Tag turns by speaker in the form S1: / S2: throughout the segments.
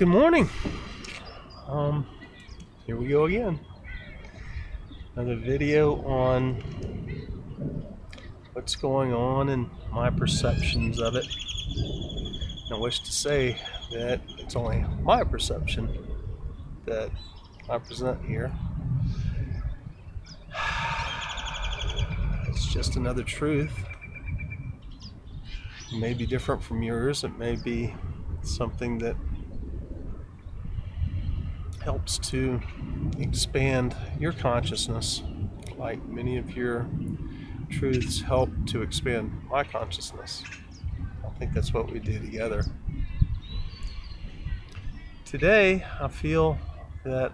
S1: Good morning. Here we go again. Another video on what's going on and my perceptions of it. I wish to say that it's only my perception that I present here. It's just another truth. It may be different from yours. It may be something that helps to expand your consciousness, like many of your truths help to expand my consciousness. I think that's what we do together. Today, I feel that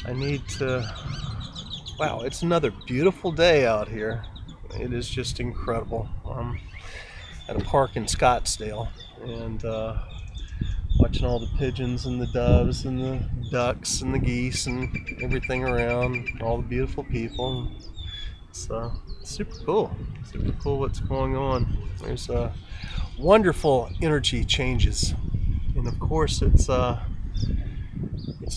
S1: I need to, wow, it's another beautiful day out here. It is just incredible. I'm at a park in Scottsdale and watching all the pigeons and the doves and the ducks and the geese and everything around, all the beautiful people. It's super cool what's going on. There's wonderful energy changes, and of course it's all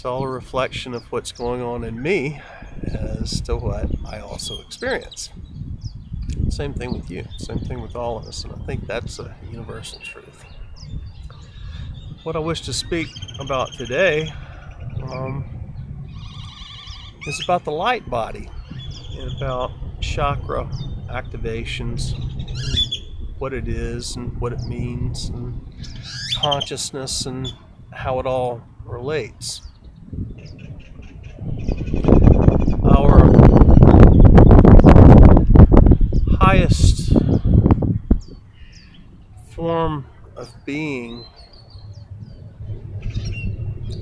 S1: a reflection of what's going on in me as to what I also experience. Same thing with you, same thing with all of us, and I think that's a universal truth. What I wish to speak about today is about the Lightbody and about chakra activations, what it is and what it means, and consciousness and how it all relates. Our highest form of being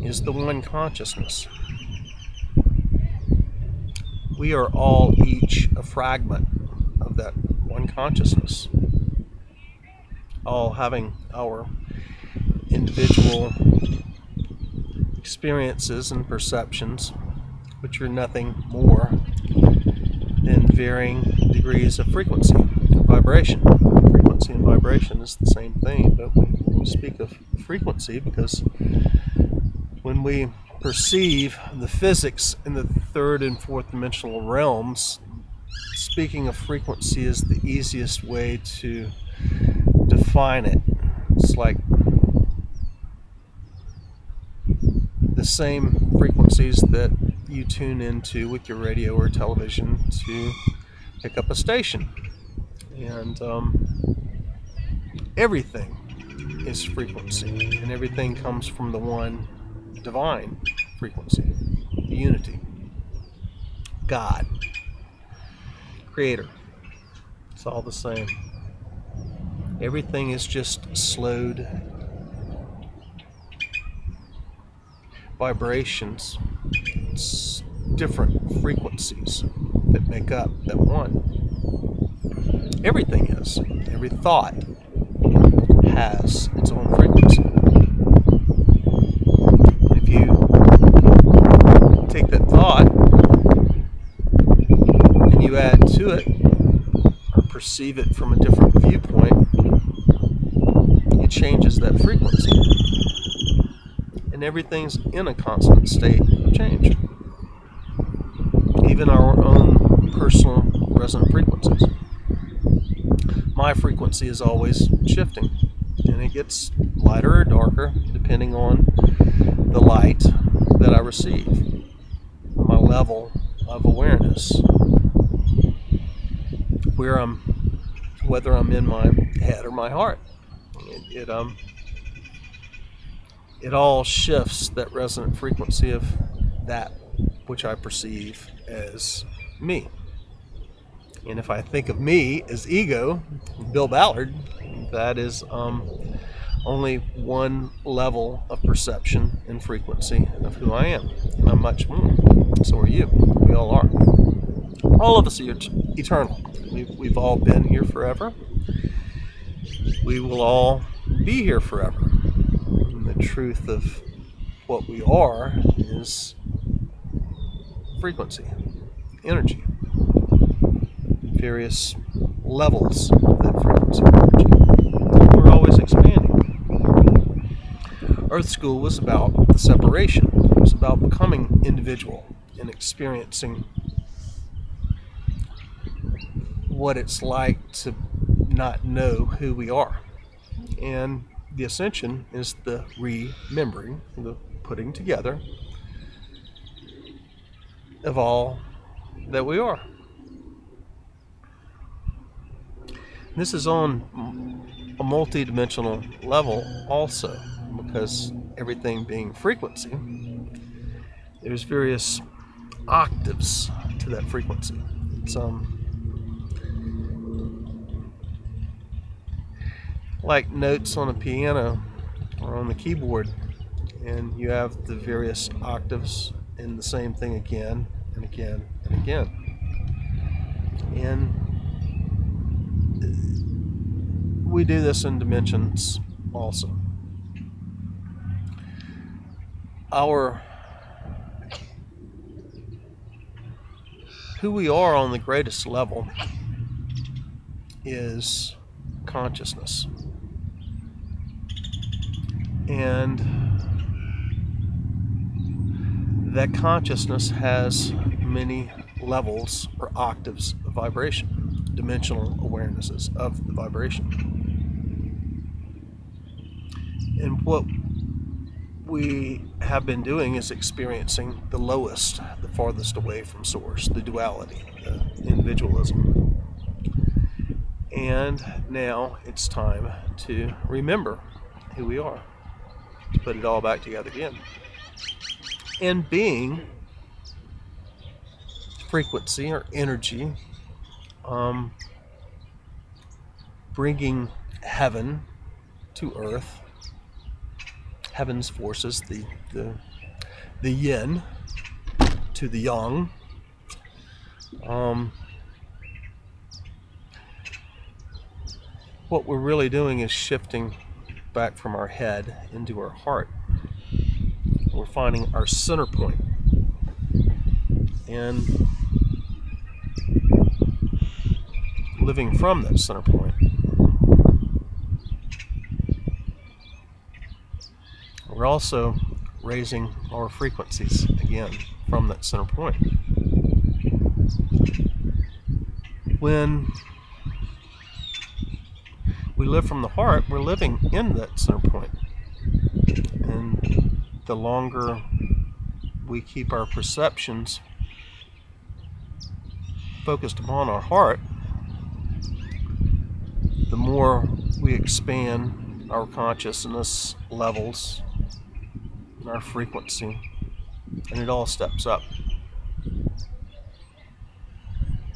S1: is the one consciousness. We are all each a fragment of that one consciousness, all having our individual experiences and perceptions, which are nothing more than varying degrees of frequency and vibration. Frequency and vibration is the same thing, but we speak of frequency because when we perceive the physics in the third and fourth dimensional realms, speaking of frequency is the easiest way to define it. It's like the same frequencies that you tune into with your radio or television to pick up a station. And everything is frequency, and everything comes from the one divine frequency, the unity, God, Creator. It's all the same. Everything is just slowed vibrations. It's different frequencies that make up that one. Everything is. Every thought has its own frequency. If you take that thought and you add to it or perceive it from a different viewpoint, it changes that frequency. And everything's in a constant state of change. Even our own personal resonant frequencies. My frequency is always shifting, and it gets lighter or darker depending on the light that I receive, my level of awareness, whether I'm in my head or my heart. It all shifts that resonant frequency of that which I perceive as me. And if I think of me as ego, Bill Ballard, that is only one level of perception and frequency of who I am. And I'm much more. So are you. We all are. All of us are eternal. We've all been here forever. We will all be here forever. And the truth of what we are is frequency, energy, various levels of that frequency of energy. We're always expanding. Earth School was about the separation. It was about becoming individual and experiencing what it's like to not know who we are. And the Ascension is the remembering, the putting together of all that we are. This is on a multi-dimensional level also, because everything being frequency, there's various octaves to that frequency. It's like notes on a piano or on the keyboard, and you have the various octaves in the same thing again and again and again. And we do this in dimensions also. Who we are on the greatest level is consciousness. And that consciousness has many levels or octaves of vibration, dimensional awarenesses of the vibration. And what we have been doing is experiencing the lowest, the farthest away from source, the duality, the individualism. And now it's time to remember who we are, to put it all back together again. And being frequency or energy, bringing heaven to earth, heaven's forces, the yin to the yang. What we're really doing is shifting back from our head into our heart. We're finding our center point. And living from that center point. We're also raising our frequencies again from that center point. When we live from the heart, we're living in that center point. And the longer we keep our perceptions focused upon our heart, the more we expand our consciousness levels and our frequency, and it all steps up.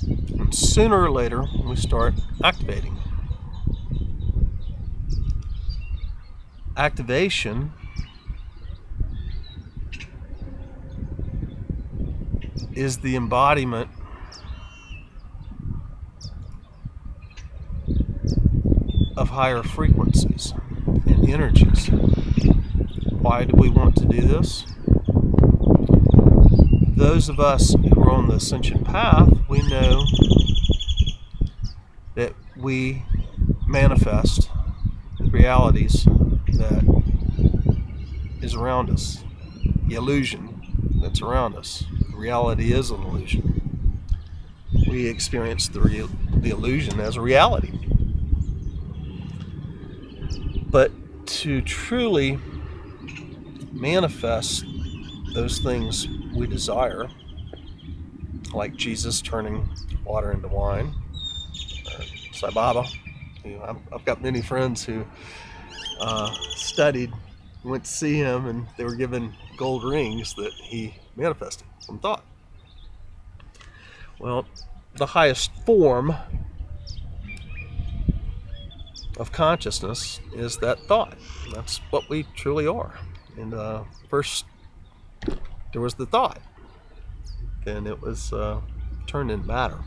S1: And sooner or later, we start activating. Activation is the embodiment of higher frequencies and energies. Why do we want to do this? Those of us who are on the Ascension path, we know that we manifest the realities that is around us, the illusion that's around us. Reality is an illusion. We experience the illusion as a reality. But to truly manifest those things we desire, like Jesus turning water into wine, or Sai Baba. I've got many friends who studied, went to see him, and they were given gold rings that he manifested from thought. Well, the highest form of consciousness is that thought. That's what we truly are. And first there was the thought, then it was turned into matter.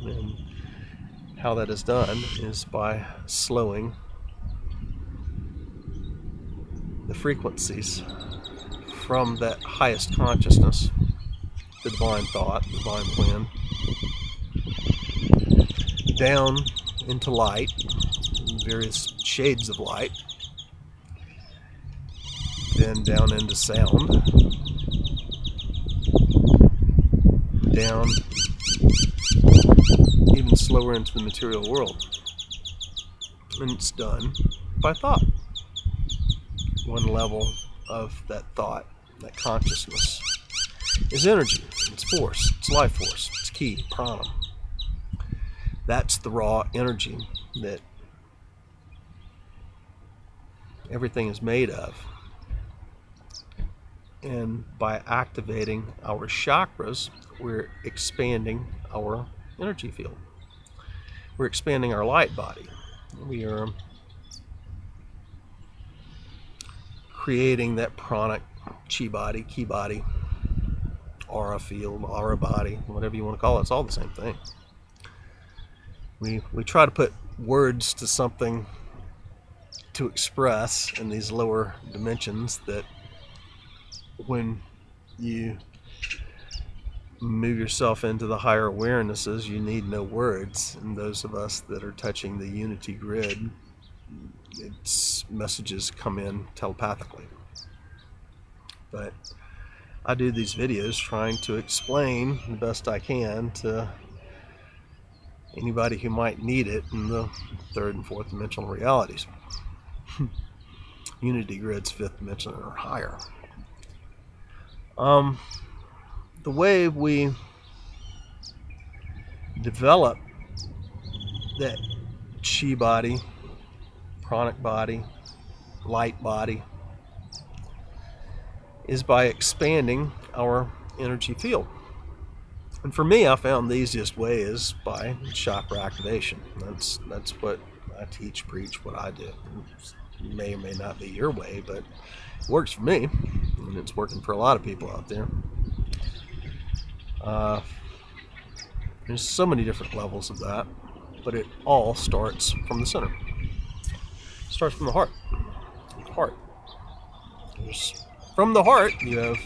S1: And how that is done is by slowing the frequencies from that highest consciousness, the divine thought, the divine plan, down into light, various shades of light, then down into sound, down even slower into the material world. And it's done by thought. One level of that thought, that consciousness, is energy, it's force, it's life force, it's ki, prana. That's the raw energy that everything is made of. And by activating our chakras, we're expanding our energy field. We're expanding our light body. We are creating that pranic chi body, ki body, aura field, aura body, whatever you want to call it. It's all the same thing. We try to put words to something to express in these lower dimensions that when you move yourself into the higher awarenesses, you need no words. And those of us that are touching the unity grid, its messages come in telepathically. But I do these videos trying to explain the best I can to anybody who might need it in the third and fourth dimensional realities. Unity grid's fifth dimension or higher. The way we develop that chi body, pranic body, light body, is by expanding our energy field. And for me, I found the easiest way is by chakra activation. That's what I teach, preach, what I do. It may or may not be your way, but it works for me, and it's working for a lot of people out there. There's so many different levels of that, but it all starts from the center. It starts from the heart. From the heart, you have,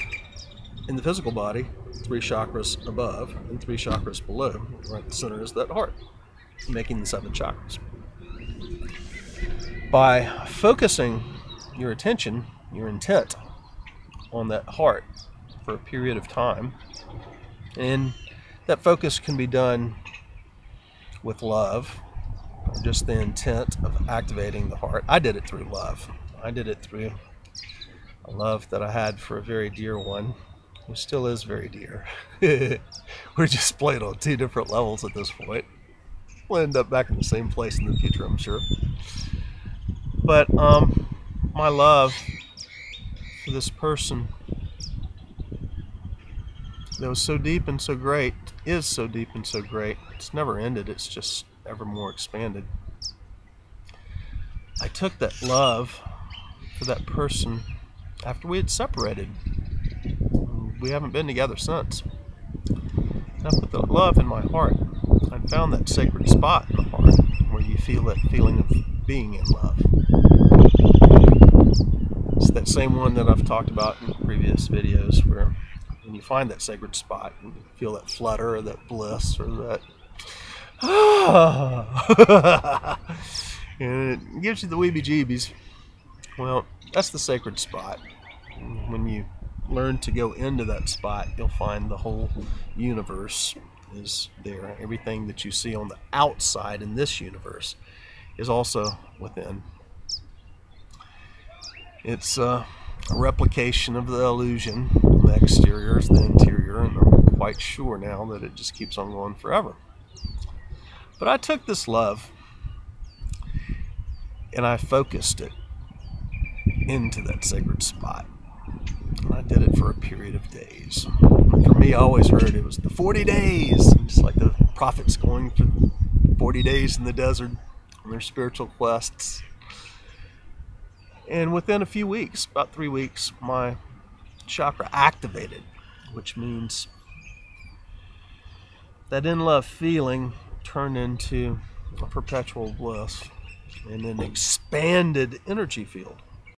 S1: in the physical body, 3 chakras above and 3 chakras below. Right at the center is that heart, making the 7 chakras. By focusing your attention, your intent, on that heart for a period of time, and that focus can be done with love, or just the intent of activating the heart. I did it through love. I did it through a love that I had for a very dear one, who still is very dear. We're just playing on 2 different levels at this point. We'll end up back in the same place in the future, I'm sure. But my love for this person that was so deep and so great, is so deep and so great, it's never ended, it's just ever more expanded. I took that love for that person after we had separated. We haven't been together since. And I put that love in my heart. I found that sacred spot in the heart where you feel that feeling of being in love. It's that same one that I've talked about in previous videos, where when you find that sacred spot, you feel that flutter or that bliss or that and it gives you the weebie-jeebies. Well, that's the sacred spot. When you learn to go into that spot, you'll find the whole universe is there. Everything that you see on the outside in this universe is also within. It's a replication of the illusion. The exterior is the interior, and I'm quite sure now that it just keeps on going forever. But I took this love and I focused it into that sacred spot. And I did it for a period of days. For me, I always heard it was the 40 days, just like the prophets going for 40 days in the desert on their spiritual quests. And within a few weeks, about 3 weeks, my chakra activated, which means that in-love feeling turned into a perpetual bliss and an expanded energy field.